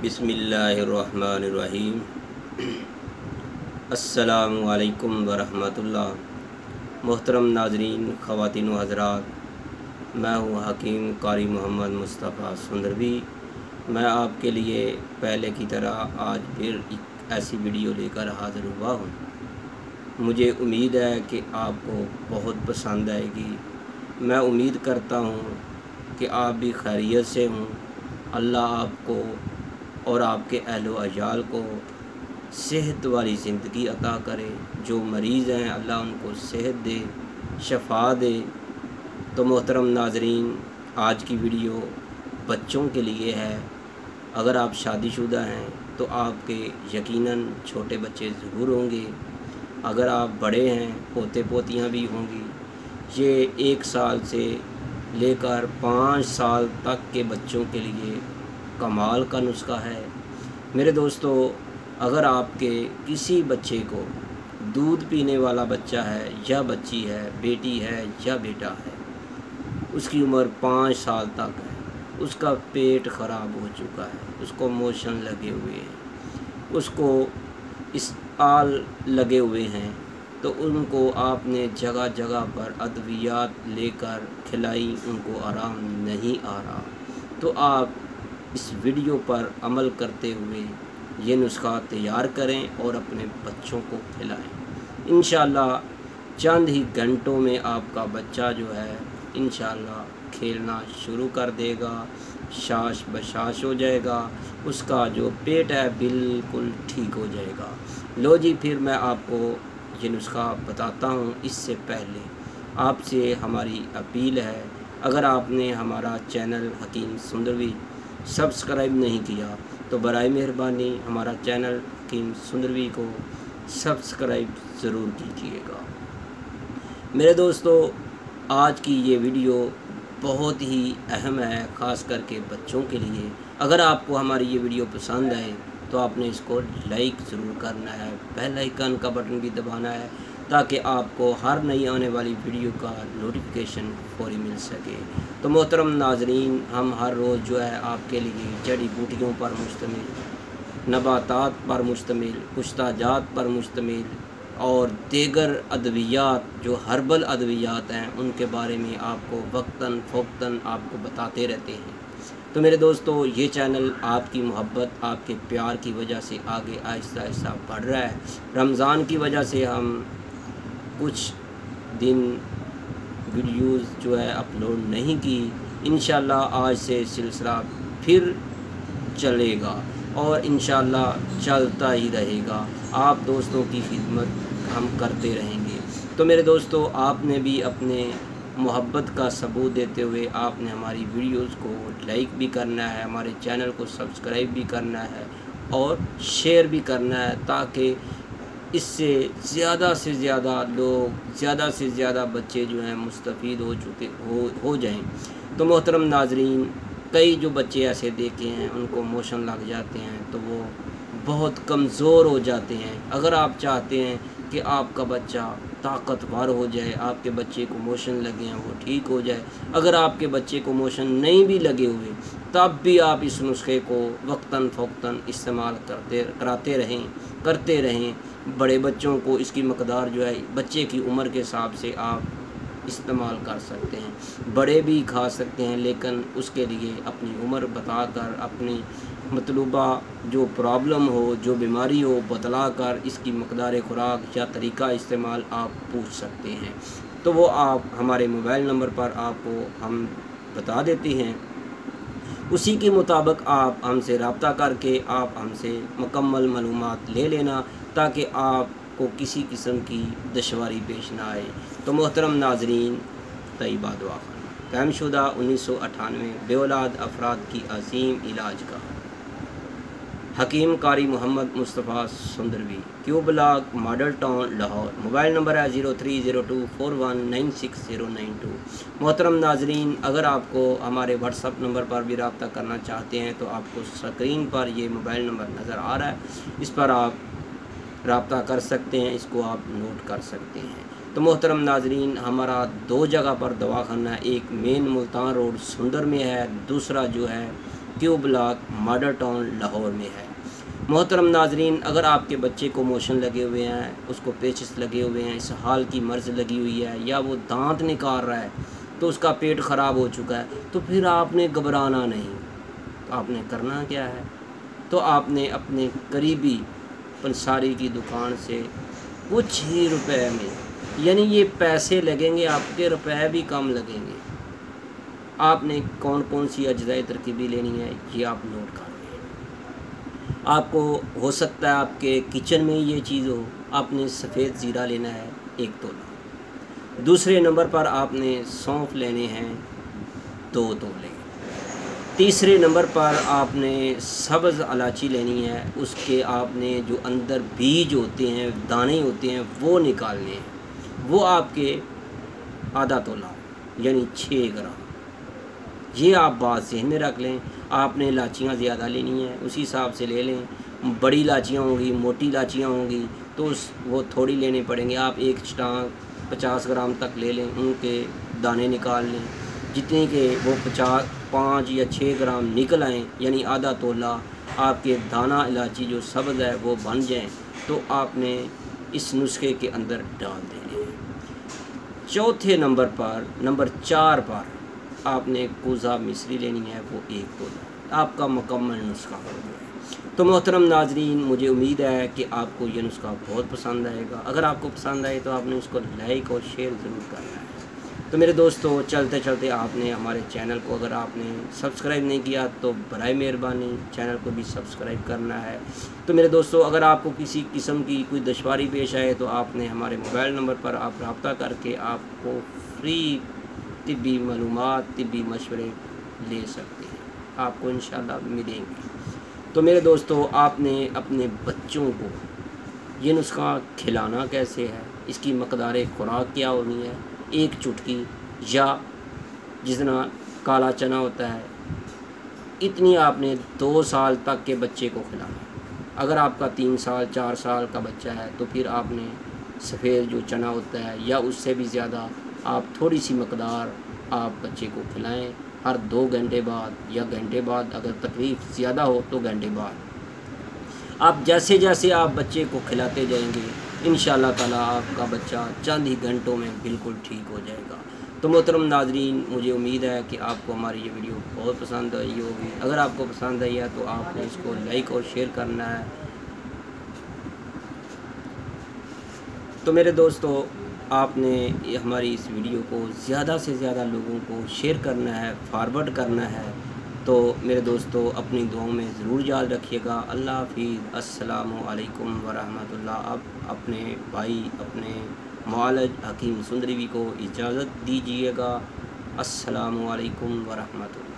बिस्मिल्लाहिर्रहमानिर्रहीम। अस्सलामु अलैकुम वरहमतुल्लाह। मोहतरम नाजरीन, ख़वातीन व हज़रात, मैं हूँ हकीम कारी मोहम्मद मुस्तफ़ा सुंदरवी। मैं आपके लिए पहले की तरह आज फिर एक ऐसी वीडियो लेकर हाज़िर हुआ हूँ। मुझे उम्मीद है कि आपको बहुत पसंद आएगी। मैं उम्मीद करता हूँ कि आप भी खैरियत से हों। अल्लाह आपको और आपके अहलो अयाल को सेहत वाली ज़िंदगी अता करे। जो मरीज़ हैं अल्लाह उनको सेहत दे, शफा दे। तो मोहतरम नाजरीन, आज की वीडियो बच्चों के लिए है। अगर आप शादीशुदा हैं तो आपके यकीनन छोटे बच्चे ज़रूर होंगे। अगर आप बड़े हैं, पोते पोतियाँ भी होंगी। ये 1 साल से लेकर 5 साल तक के बच्चों के लिए कमाल का नुस्खा है। मेरे दोस्तों, अगर आपके किसी बच्चे को दूध पीने वाला बच्चा है या बच्ची है, बेटी है या बेटा है, उसकी उम्र 5 साल तक है, उसका पेट ख़राब हो चुका है, उसको मोशन लगे हुए हैं, उसको इसआल लगे हुए हैं, तो उनको आपने जगह जगह पर अद्वियात लेकर खिलाई, उनको आराम नहीं आ रहा, तो आप इस वीडियो पर अमल करते हुए ये नुस्खा तैयार करें और अपने बच्चों को खिलाएं। इंशाअल्लाह चंद ही घंटों में आपका बच्चा जो है इंशाअल्लाह खेलना शुरू कर देगा, शाश बशाश हो जाएगा, उसका जो पेट है बिल्कुल ठीक हो जाएगा। लो जी, फिर मैं आपको ये नुस्खा बताता हूँ। इससे पहले आपसे हमारी अपील है, अगर आपने हमारा चैनल हकीम सुंदरवी सब्सक्राइब नहीं किया तो बराए मेहरबानी हमारा चैनल हकीम सुंदरवी को सब्सक्राइब ज़रूर कीजिएगा। मेरे दोस्तों, आज की ये वीडियो बहुत ही अहम है, ख़ास करके बच्चों के लिए। अगर आपको हमारी ये वीडियो पसंद आए तो आपने इसको लाइक ज़रूर करना है, बेल आइकन का बटन भी दबाना है, ताकि आपको हर नई आने वाली वीडियो का नोटिफिकेशन फौरी मिल सके। तो मोहतरम नाजरीन, हम हर रोज़ जो है आपके लिए जड़ी बूटियों पर मुश्तमिल, नबातात पर मुश्तमिल, कुश्ताजात पर मुश्तमिल और दीगर अद्वियात जो हर्बल अद्वियात हैं उनके बारे में आपको वक्तन फ़ौक्तन आपको बताते रहते हैं। तो मेरे दोस्तों, ये चैनल आपकी मोहब्बत, आपके प्यार की वजह से आगे आहिस्ता आहिस्ता बढ़ रहा है। रमज़ान की वजह से हम कुछ दिन वीडियोज़ जो है अपलोड नहीं की। इंशाअल्लाह आज से सिलसिला फिर चलेगा और इंशाअल्लाह चलता ही रहेगा। आप दोस्तों की खिदमत हम करते रहेंगे। तो मेरे दोस्तों, आपने भी अपने मोहब्बत का सबूत देते हुए आपने हमारी वीडियोज़ को लाइक भी करना है, हमारे चैनल को सब्सक्राइब भी करना है और शेयर भी करना है, ताकि इससे ज़्यादा से ज़्यादा लोग, ज़्यादा से ज़्यादा बच्चे जो हैं मुस्तफ़ीद हो जाएं। तो मोहतरम नाजरीन, कई जो बच्चे ऐसे देखे हैं उनको मोशन लग जाते हैं तो वो बहुत कमज़ोर हो जाते हैं। अगर आप चाहते हैं कि आपका बच्चा ताकतवर हो जाए, आपके बच्चे को मोशन लगे हैं वो ठीक हो जाए, अगर आपके बच्चे को मोशन नहीं भी लगे हुए तब भी आप इस नुस्खे को वक्तन फ़ौक्तन इस्तेमाल करते रहें। बड़े बच्चों को इसकी मकदार जो है बच्चे की उम्र के हिसाब से आप इस्तेमाल कर सकते हैं। बड़े भी खा सकते हैं, लेकिन उसके लिए अपनी उम्र बताकर, अपनी मतलूबा जो प्रॉब्लम हो, जो बीमारी हो, बतलाकर इसकी मकदार खुराक या तरीका इस्तेमाल आप पूछ सकते हैं। तो वो आप हमारे मोबाइल नंबर पर आपको हम बता देते हैं, उसी के मुताबिक आप हमसे रब्ता करके आप हमसे मुकम्मल मालूमात ले लेना, ताकि आपको किसी किस्म की दुश्वारी पेश ना आए। तो मोहतरम नाजरीन, तैयबा दुआ कायमशुदा 1998 बेऔलाद अफराद की अजीम इलाज का हकीम Qari Muhammad Mustafa Sundarvi, Q block, model town, Lahore. Mobile number है 030241969092। मोहतरम नाजरीन, अगर आपको हमारे व्हाट्सअप नंबर पर भी रब्ता करना चाहते हैं तो आपको स्क्रीन पर ये मोबाइल नंबर नज़र आ रहा है, इस पर आप रब्ता कर सकते हैं, इसको आप नोट कर सकते हैं। तो मोहतरम नाजरीन, हमारा 2 जगह पर दवाखाना, एक मेन मुल्तान रोड सुंदर में है, दूसरा जो है Q block, model town, Lahore में है। मोहतरम नाजरीन, अगर आपके बच्चे को मोशन लगे हुए हैं, उसको पेचिस लगे हुए हैं, इस हाल की मर्ज़ लगी हुई है, या वो दांत निकाल रहा है, तो उसका पेट ख़राब हो चुका है, तो फिर आपने घबराना नहीं। तो आपने करना क्या है, तो आपने अपने करीबी पंसारी की दुकान से कुछ ही रुपए में, यानी ये पैसे लगेंगे आपके, रुपए भी कम लगेंगे, आपने कौन कौन सी अज्जाए तरकीबी लेनी है ये आप नोट कर लें। आपको हो सकता है आपके किचन में ये चीज़ हो। आपने सफ़ेद ज़ीरा लेना है 1 तोला। दूसरे नंबर पर आपने सौंफ लेने हैं 2 तोले। तीसरे नंबर पर आपने सब्ज़ इलायची लेनी है, उसके आपने जो अंदर बीज होते हैं, दाने होते हैं, वो निकालने हैं, वो आपके आधा तोला यानी 6 ग्राम। ये आप बात ज़हन में रख लें। आपने इलायचियाँ ज़्यादा लेनी है, उसी हिसाब से ले लें। बड़ी इलायचियाँ होंगी, मोटी इलायचियाँ होंगी तो वो थोड़ी लेनी पड़ेंगी। आप एक स्टांग 50 ग्राम तक ले लें, उनके दाने निकाल लें। जितने के वो 5 या 6 ग्राम निकल आएँ, यानी आधा तोला आपके दाना इलायची जो सब्ज़ है वो बन जाए, तो आपने इस नुस्खे के अंदर डाल देने हैं। चौथे नंबर पर, नंबर 4 पर आपने कोज़ा मिश्री लेनी है, वो 1 तोला। आपका मुकम्मल नुस्खा हो गया। तो मोहतरम नाजरीन, मुझे उम्मीद है कि आपको ये नुस्खा बहुत पसंद आएगा। अगर आपको पसंद आए तो आपने उसको लाइक और शेयर ज़रूर करना है। तो मेरे दोस्तों, चलते चलते आपने हमारे चैनल को अगर आपने सब्सक्राइब नहीं किया तो बराए मेहरबानी चैनल को भी सब्सक्राइब करना है। तो मेरे दोस्तों, अगर आपको किसी किस्म की कोई दुश्वारी पेश आए तो आपने हमारे मोबाइल नंबर पर आप रब्ता करके आपको फ्री तिब्बी मालूमात, तिब्बी मशवरे ले सकते हैं, आपको इंशाल्लाह मिलेंगे। तो मेरे दोस्तों, आपने अपने बच्चों को ये नुस्खा खिलाना कैसे है, इसकी मकदार खुराक क्या होनी है, 1 चुटकी या जितना काला चना होता है, इतनी आपने 2 साल तक के बच्चे को खिलाना है। अगर आपका 3 साल 4 साल का बच्चा है तो फिर आपने सफ़ेद जो चना होता है या उससे भी ज़्यादा आप थोड़ी सी मकदार आप बच्चे को खिलाएं हर 2 घंटे बाद या घंटे बाद, अगर तकलीफ़ ज़्यादा हो तो घंटे बाद। आप जैसे जैसे आप बच्चे को खिलाते जाएंगे, इंशाअल्लाह ताला आपका बच्चा चंद ही घंटों में बिल्कुल ठीक हो जाएगा। तो मोहतरम नाजरीन, मुझे उम्मीद है कि आपको हमारी ये वीडियो बहुत पसंद आई होगी। अगर आपको पसंद आई है तो आपने इसको लाइक और शेयर करना है। तो मेरे दोस्तों, आपने हमारी इस वीडियो को ज़्यादा से ज़्यादा लोगों को शेयर करना है, फॉरवर्ड करना है। तो मेरे दोस्तों, अपनी दुआओं में ज़रूर याद रखिएगा। अल्लाह हाफ़िज़। अस्सलामु अलैकुम वरहमतुल्लाह। अब अपने भाई, अपने मौलज हकीम सुंदरवी को इजाज़त दीजिएगा। अस्सलामु अलैकुम वरहमतुल्लाह।